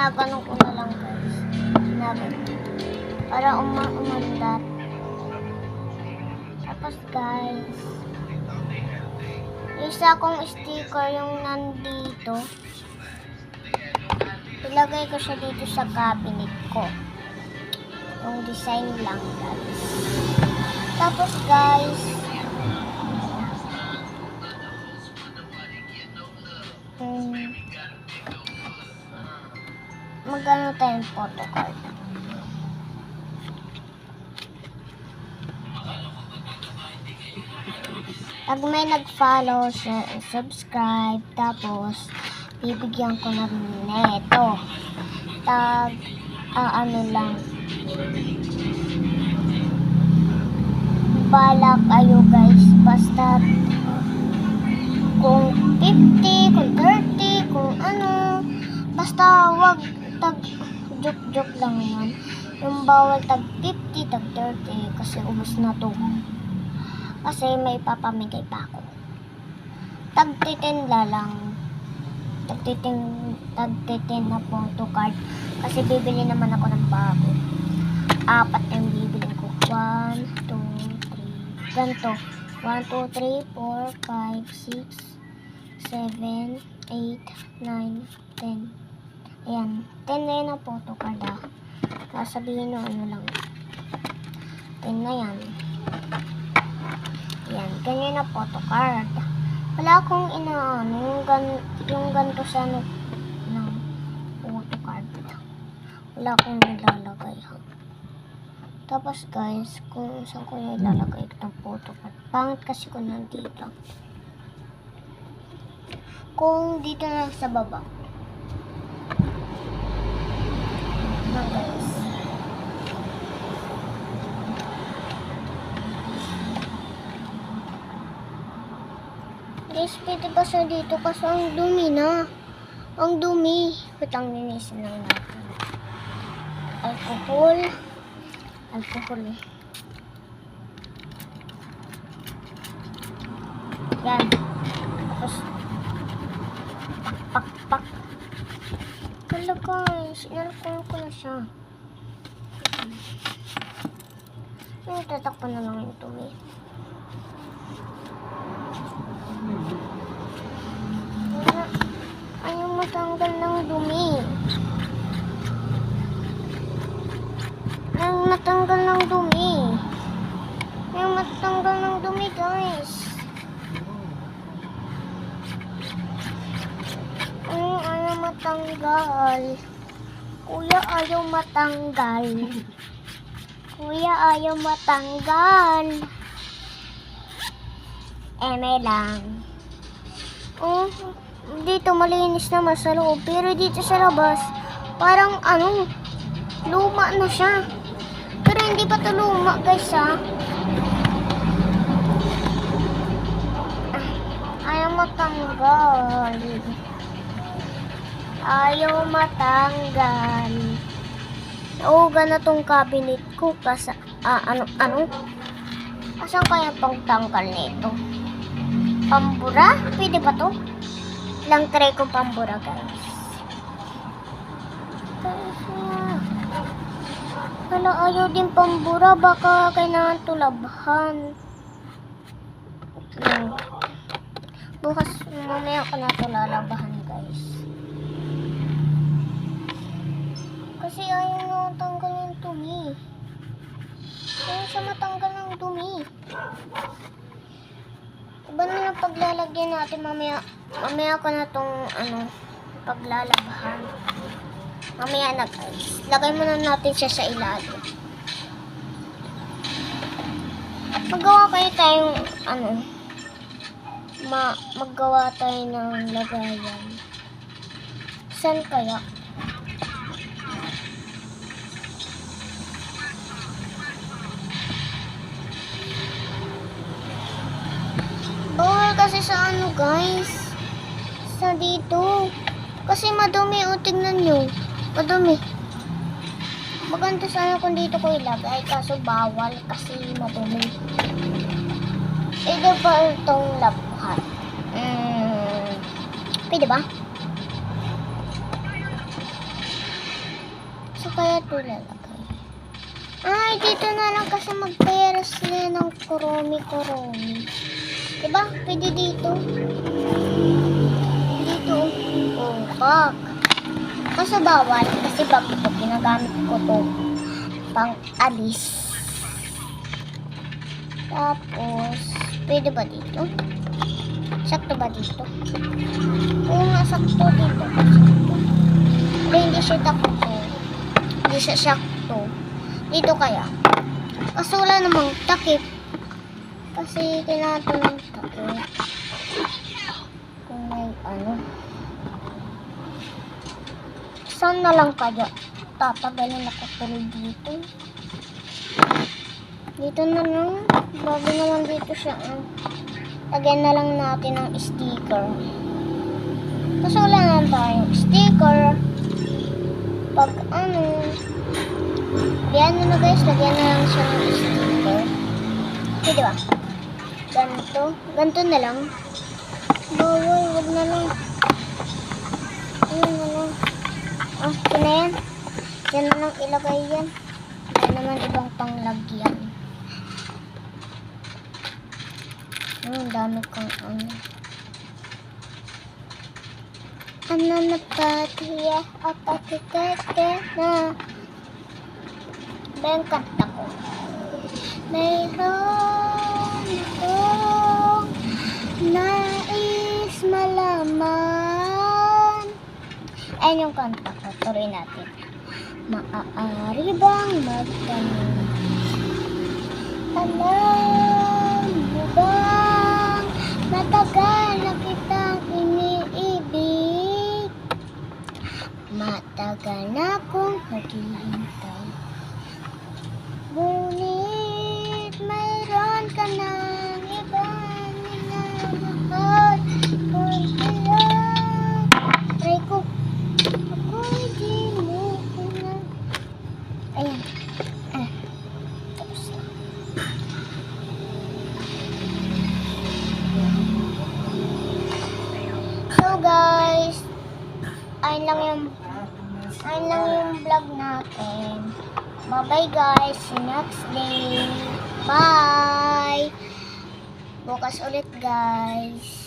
Ginaganon ko na lang guys. Para umandar. Tapos guys, isa kong sticker yung nandito. Ilagay ko siya dito sa cabinet ko. Yung design lang guys. Tapos guys, magano tayong photocard. Pag may nag-follow, share, and subscribe, tapos bibigyan ko na rin neto. Ano lang. Bala kayo guys. Basta kung 50, kung 30, kung ano. Basta wag joke lang yan. Yung bawal tag 50, tag 30 kasi ubos na to. Kasi may papamigay pa ako. Tag 10 lang. Tag 10 na photocard. Kasi bibili naman ako ng bago. 4 yung bibili ko. 1, 2, 3. Ganito. 1, 2, 3, 4, 5, 6, 7, 8, 9, 10. Ayan. 10 na yun ang photocard ah. Sasabihin nyo ano lang. 10 na yan. Yan, ganyan na photocard. Wala akong inaano, yung ganito sa ng photocard. Wala akong nilalagay ha. Tapos guys, kung saan ko nilalagay itong photocard. Pangit kasi ko nandito. Kung dito na sa baba. Yan guys. Guys, pwede ba siya dito kasi ang dumi na. Ang dumi. Putang ninisin lang natin. Alcohol eh. Yan. Tapos, pak. Kala guys, inalcohol ko na siya. Tatakpan na lang yung dumi. Ayaw matanggal ng dumi. Ayaw matanggal ng dumi guys. Ayaw matanggal. Kuya ayaw matanggal. Eme lang. Dito malinis naman sa loob. Pero dito sa labas, parang luma na siya. Pero hindi pa ito luma guys ha. Ayaw matanggal. Nauga na tong cabinet ko. Kasi, asan kaya pang tanggal nito? Pambura? Pwede ba to? Lang try ko pambura guys. Wala ayaw din pambura. Baka kailangan tulabhan. Bukas mamaya ko na ito lalabahan guys. Kasi ayaw na tanggal yung dumi. Ayaw siya matanggal ng dumi. Iba na lang paglalagyan natin mamaya ko na itong paglalabahan. Mamaya na guys. Lagay muna natin siya sa ilalim. Maggawa kayo tayong maggawa tayo ng lagayan. Saan kaya? Bawal kasi sa guys. Sa dito. Kasi madumi. Tignan nyo. Madumi. Maganda sana kung dito ko ilagay. Kaso bawal kasi madumi. Pwede ba itong labuhan? Pwede ba? kaya ito lalagay? Ay, dito na lang kasi magpera sila ng kuromi-kuromi. Diba? Pwede dito. Dito. Oh, bag. Kaso bawal kasi bag ito. Ginagamit ko to pang alis. Tapos, pwede ba dito? Sakto ba dito? Oo nga, sakto dito. Sakto. Pero hindi siya takto. Hindi siya sakto. Dito kaya? Kaso wala namang takip. Kasi kailangan ito ng takip. Kung may ano. Saan na lang kaya? Tatagalin ako tuloy dito. Dito na lang. Bago naman dito siya. Lagyan na lang natin ng sticker. Kasi wala naman tayong sticker. Pag yan na guys, lagyan na lang siya ng sticker. Okay, diba? Ganito. Ganito na lang. Bawal, wag na lang. Ayun na lang. Okay na yan. Yan na lang ilagay yan. Wala naman ibang panglagyan. Dami kong ano na patiya at atikete na ba yung kanta ko? Mayroon akong nais malaman. Ayun yung kanta ko. Tuloy natin. Maaari bang magtanong? Alam mo bang matagal na kitang iniibig? Matagal na kong naghihintay. Ngunit mayroon ka ng ibang minamahal. Kung kaya try ko, ako'y di mo ko na. Ayan. Tapos na. So guys, ayun lang yung vlog natin. Bye-bye guys. See you next day. Bye! Bukas ulit guys.